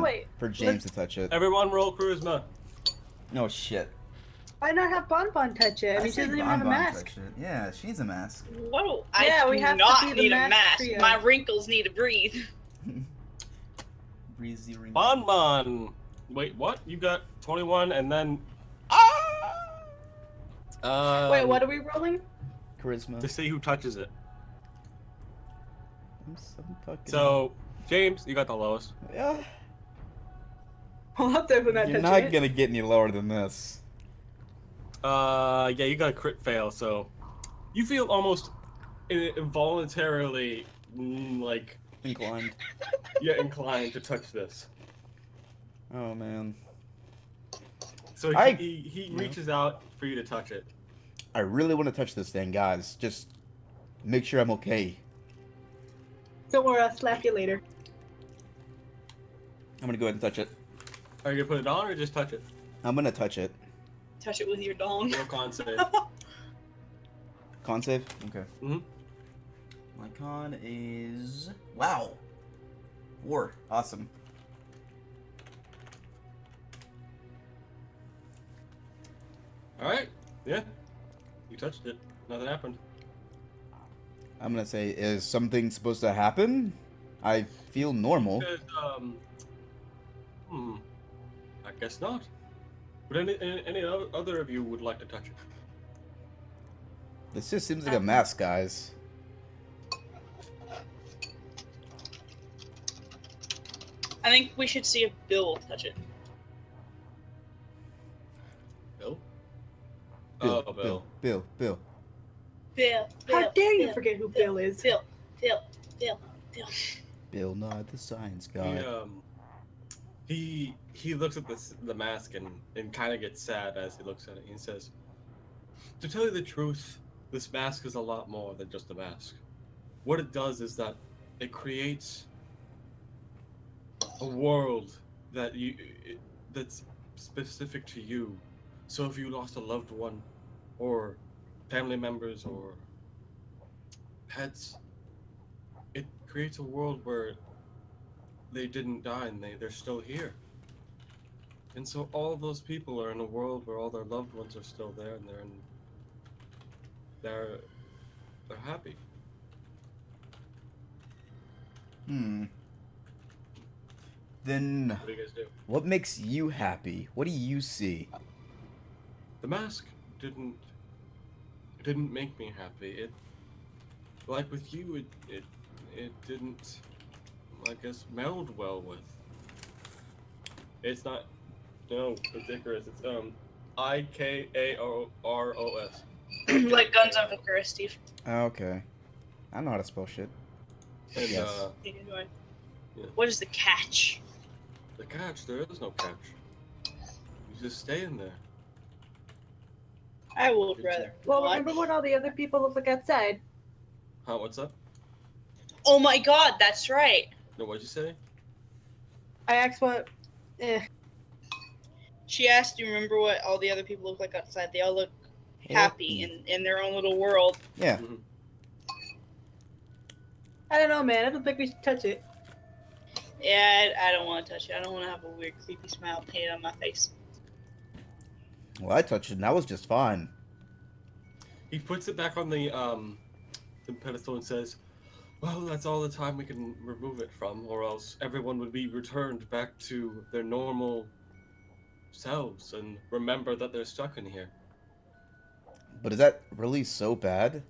wait. for James to touch it. Everyone roll charisma. No shit. Why not have Bonbon touch it? I mean, she doesn't even have a mask. Touch it. Yeah, she needs a mask. Whoa, Yeah, I we do have to not be the need a mask mask. trio. My wrinkles need to breathe. Breezy ring. Bonbon. Wait, what? You got 21 and then. Wait, what are we rolling? Charisma. To see who touches it. I'm fucking... So, James, you got the lowest. Yeah. Well, I'm definitely not You're touching not it. gonna get any lower than this. Yeah, you got a crit fail, so you feel almost involuntarily like Inclined. inclined to touch this. Oh man. So he reaches out for you to touch it. I really want to touch this thing, guys. Just make sure I'm okay. Don't worry, I'll slap you later. I'm gonna go ahead and touch it. Are you gonna put it on or just touch it? I'm gonna touch it. Touch it with your dong. Roll con save. Con save? Okay. Mhm. My con is... Wow! 4. Awesome. Alright. Yeah. You touched it. Nothing happened. I'm gonna say, is something supposed to happen? I feel normal. Because, I guess not. But any other of you would like to touch it? This just seems like a mask, guys. I think we should see if Bill will touch it. Bill? Bill, Oh, Bill, Bill. Bill. How dare you Bill, forget who Bill is? Bill. Bill, not the science guy. He looks at the mask and kind of gets sad as he looks at it. He says, "To tell you the truth, this mask is a lot more than just a mask. What it does is that it creates a world that's specific to you. So if you lost a loved one, or family members, or pets, it creates a world where they didn't die and they're still here. And so all of those people are in a world where all their loved ones are still there, and they're happy." Then, What do you guys do? what makes you happy? What do you see? The mask didn't make me happy. It, like with you, it didn't, I guess, meld well with. It's not, no, it's Icarus. It's Ikaros. Like Guns of Icarus, Steve. Okay. I know how to spell shit. And Yes. Neither do I. Yeah. What is the catch? The catch, there is no catch. You just stay in there. I would rather. Well, not. remember what all the other people look like outside? Huh? What's up? Oh my god, that's right. No, what'd you say? I asked what... She asked, "Do you remember what all the other people look like outside?" They all look happy in their own little world. Yeah. Mm-hmm. I don't know, man. I don't think we should touch it. Yeah, I don't want to touch it. I don't want to have a weird, creepy smile painted on my face. Well, I touched it and that was just fine. He puts it back on the pedestal and says, "Well, that's all the time we can remove it from, or else everyone would be returned back to their normal selves and remember that they're stuck in here." But is that really so bad?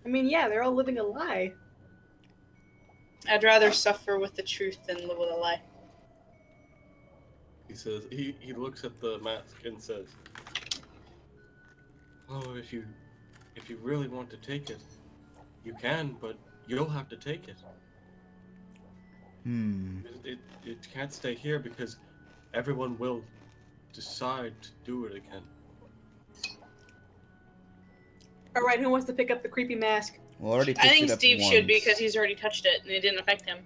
I mean, yeah, they're all living a lie. I'd rather suffer with the truth than live with a lie. He says, he looks at the mask and says, "Oh, if you really want to take it, you can, but you'll have to take it. It can't stay here because everyone will decide to do it again." All right, who wants to pick up the creepy mask? Well, I already picked I think it up Steve once. should because he's already touched it and it didn't affect him.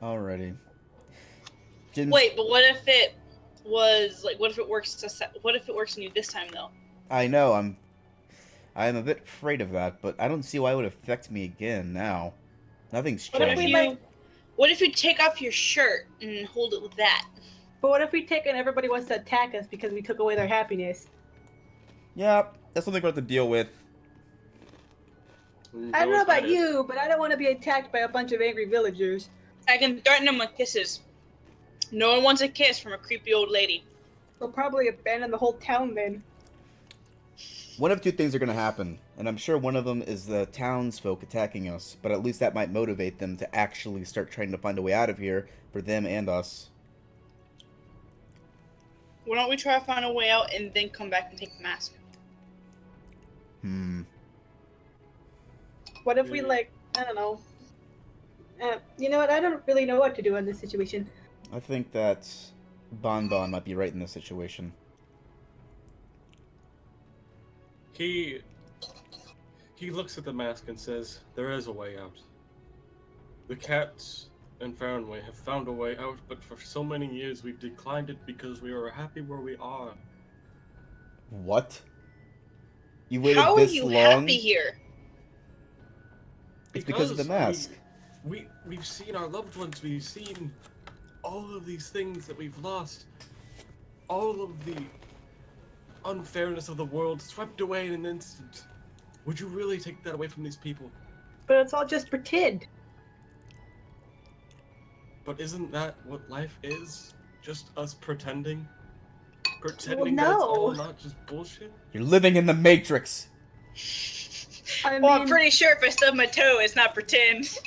Alrighty. Jin's... Wait, but what if it was like? What if it works what if it works on you this time though? I know, I'm a bit afraid of that, but I don't see why it would affect me again now. Nothing's What if changed. we, like, What if you take off your shirt and hold it with that? But what if we take and everybody wants to attack us because we took away their happiness? Yeah, that's something we're going to have to deal with. I don't know about you, but I don't want to be attacked by a bunch of angry villagers. I can threaten them with kisses. No one wants a kiss from a creepy old lady. We'll probably abandon the whole town then. One of two things are going to happen, and I'm sure one of them is the townsfolk attacking us, but at least that might motivate them to actually start trying to find a way out of here for them and us. Why don't we try to find a way out and then come back and take the mask? What if we, like, I don't know. You know what? I don't really know what to do in this situation. I think that Bon Bon might be right in this situation. He looks at the mask and says, "There is a way out. The cats and Farronway have found a way out, but for so many years we've declined it because we are happy where we are." What? You waited How are this you long? happy here? It's because of the mask. We've seen our loved ones. We've seen all of these things that we've lost. All of the unfairness of the world swept away in an instant. Would you really take that away from these people? But it's all just pretend. But isn't that what life is? Just us pretending? Pretending Well, that it's all no. not just bullshit? You're living in the Matrix. I Well, I'm mean, pretty sure if I stub my toe, it's not pretend.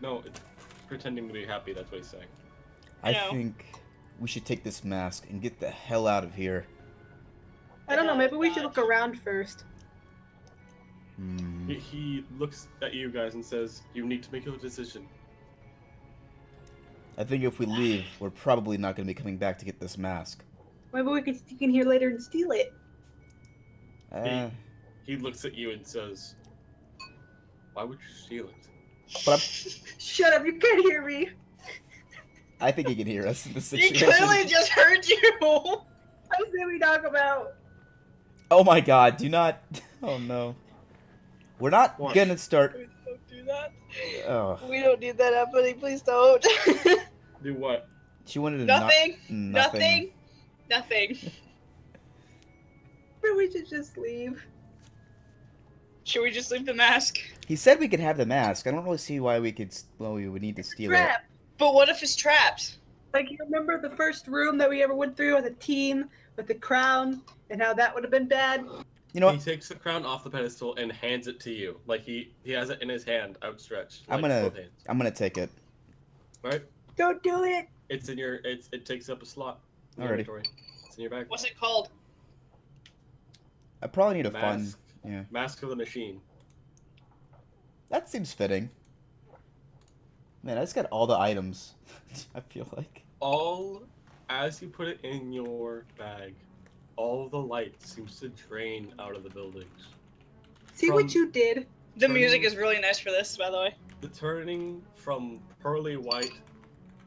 No, it's pretending to be happy, that's what he's saying. I know. think we should take this mask and get the hell out of here. I don't know. Maybe we should look around first. He looks at you guys and says, "You need to make your decision." I think if we leave, we're probably not going to be coming back to get this mask. Maybe we could sneak in here later and steal it. He looks at you and says, "Why would you steal it?" But Shut up! You can't hear me. I think he can hear us in this He situation. clearly just heard you. I say we talk about. Oh my god, do not... Oh no. We're not What? gonna start... Please don't do that. Oh, We don't need that happening. Please don't. Do what? she wanted to Nothing. not... Nothing. Nothing. Maybe we should just leave. Should we just leave the mask? He said we could have the mask. I don't really see why we could... Well, we would need to steal it. Trap. But what if it's trapped? Like, you remember the first room that we ever went through as a team with the crown and how that would have been bad? You know He what? takes the crown off the pedestal and hands it to you. Like he has it in his hand, outstretched. I'm like, gonna... both hands. I'm gonna take it. Right? Don't do it. It's in your. It takes up a slot. In your Alrighty. inventory. It's in your bag. What's it called? I probably need a fun... Mask. Yeah. Mask of the Machine. That seems fitting. Man, I just got all the items. I feel like. All, as you put it in your bag, all the light seems to drain out of the buildings. See what you did? The music is really nice for this, by the way. The turning from pearly white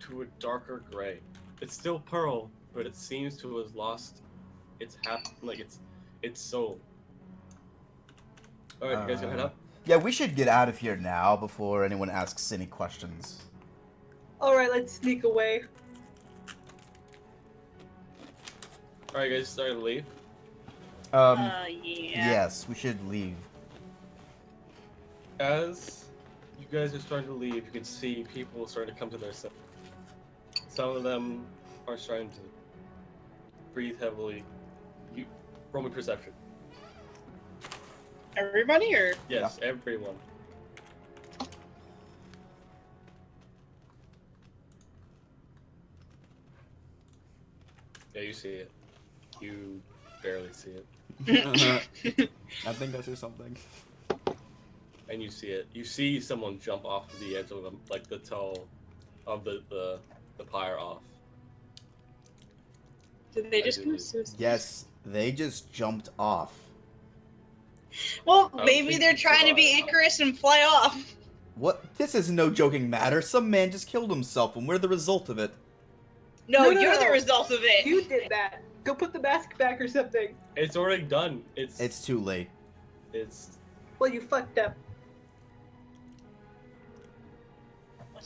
to a darker gray. It's still pearl, but it seems to have lost its its soul. All right, you guys gonna head up? Yeah, we should get out of here now before anyone asks any questions. Alright, let's sneak away. All right, guys, starting to leave. Yeah. Yes, we should leave. As you guys are starting to leave, you can see people starting to come to their senses. Some of them are starting to breathe heavily. Roll me perception. Everybody, or? Yes, everyone. Yeah, you see it. You barely see it. I think I see something. And you see it. You see someone jump off the edge of the toe of the pyre off. Did they just commit suicide? Yes, they just jumped off. Well, I maybe think they're you trying to be survived. Icarus and fly off. What? This is no joking matter. Some man just killed himself, and we're the result of it. No, No, you're the no. result of it. You did that. Go put the mask back or something. It's already done. It's too late. It's Well, you fucked up.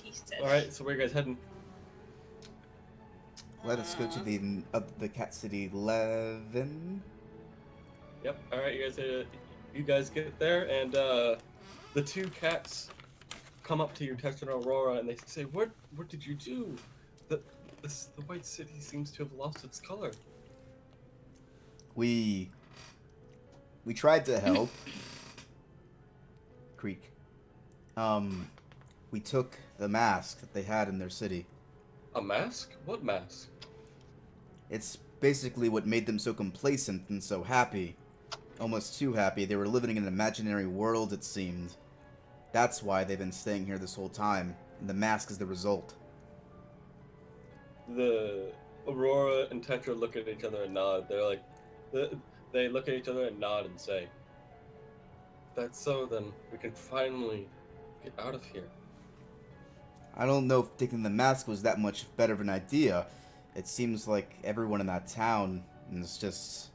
what he said. All right, so where you guys heading? Let us go to the Cat City 11. Yep. All right, you guys get there, and the two cats come up to you, Tetra and Aurora, and they say, "What did you do? The White City seems to have lost its color." We tried to help. Creek. We took the mask that they had in their city. A mask? What mask? It's basically what made them so complacent and so happy. Almost too happy. They were living in an imaginary world, it seemed. That's why they've been staying here this whole time, and the mask is the result. The Aurora and Tetra look at each other and nod. They're like, they look at each other and nod and say, "If that's so, then we can finally get out of here." I don't know if taking the mask was that much better of an idea. It seems like everyone in that town is just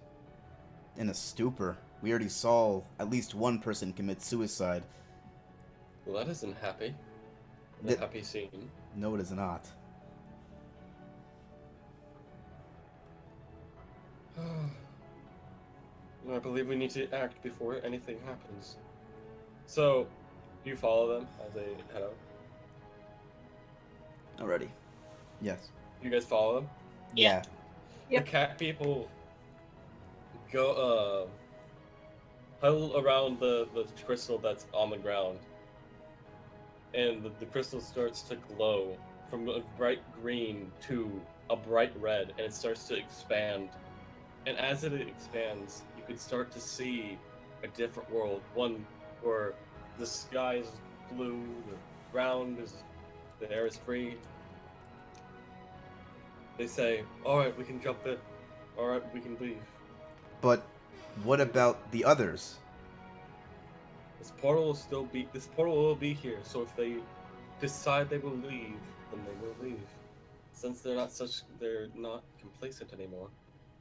in a stupor. We already saw at least one person commit suicide. Well, that isn't happy. Happy scene. No, it is not. I believe we need to act before anything happens. So, you follow them as they head out? Already. Yes. You guys follow them? Yeah. Yep. The cat people go, huddle around the crystal that's on the ground. And the crystal starts to glow from a bright green to a bright red, and it starts to expand. And as it expands, you can start to see a different world. One where the sky is blue, the ground is, the air is free. They say, "Alright, we can jump in. Alright, we can leave." But what about the others? This portal will be here, so if they decide they will leave, then they will leave. Since they're not complacent anymore,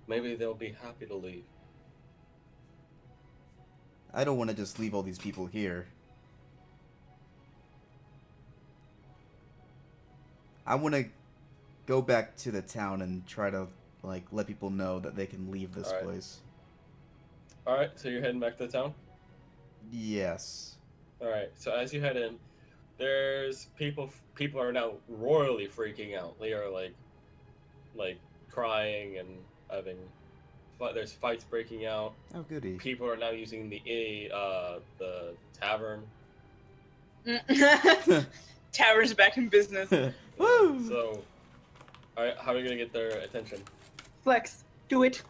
maybe they'll be happy to leave. I don't want to just leave all these people here. I want to go back to the town and try to, like, let people know that they can leave this Alright. place. Alright, so you're heading back to the town? Yes. Alright, so as you head in, there's people are now royally freaking out. They are like crying and there's fights breaking out. Oh, goody. People are now using the tavern. Tavern's back in business. Woo! So, alright, how are you gonna get their attention? Flex. Do it.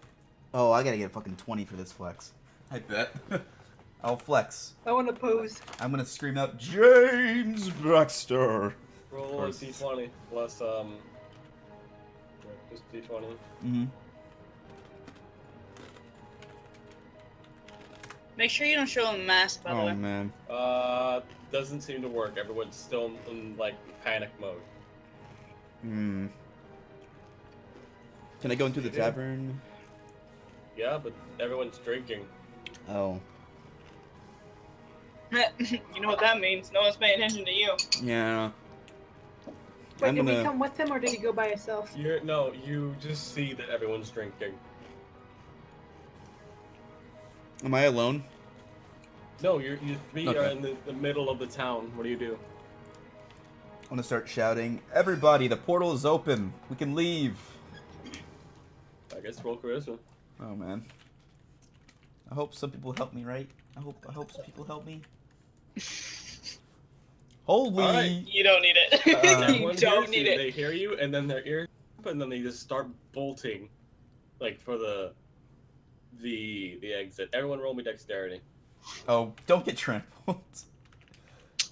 Oh, I gotta get a fucking 20 for this flex. I bet. I'll flex. I want to pose. I'm gonna scream out, James Baxter! Roll a d20 plus just d20. Mm-hmm. Make sure you don't show them a mask, by the Oh, way. man. Doesn't seem to work. Everyone's still in like panic mode. Hmm. Can I go into the Yeah. tavern? Yeah, but everyone's drinking. Oh. You know what that means. No one's paying attention to you. Yeah. Wait, I'm did we gonna- come with him or did he go by himself? You just see that everyone's drinking. Am I alone? No, you three Okay. are in the middle of the town. What do you do? I'm gonna start shouting, everybody, the portal is open. We can leave. I guess roll charisma. Oh, man. I hope some people help me, right? I hope some people help me. Holy! Alright. You don't need it. you Everyone don't hears need you. it. They hear you, and then their ears up, and then they just start bolting, like for the exit. Everyone, roll me dexterity. Oh, don't get trampled.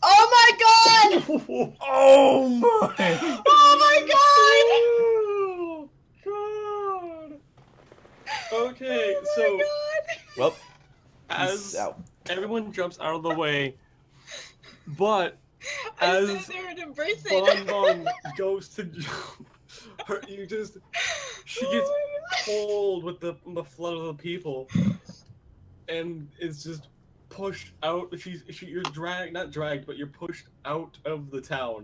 Oh my god! Oh my! Oh Oh God! Okay, my so god! Well, as peace out. everyone jumps out of the way, but I as sat there and embraced Bon it. Bon goes to jump, she gets pulled with the flood of the people, and it's just pushed out. You're not dragged, but you're pushed out of the town.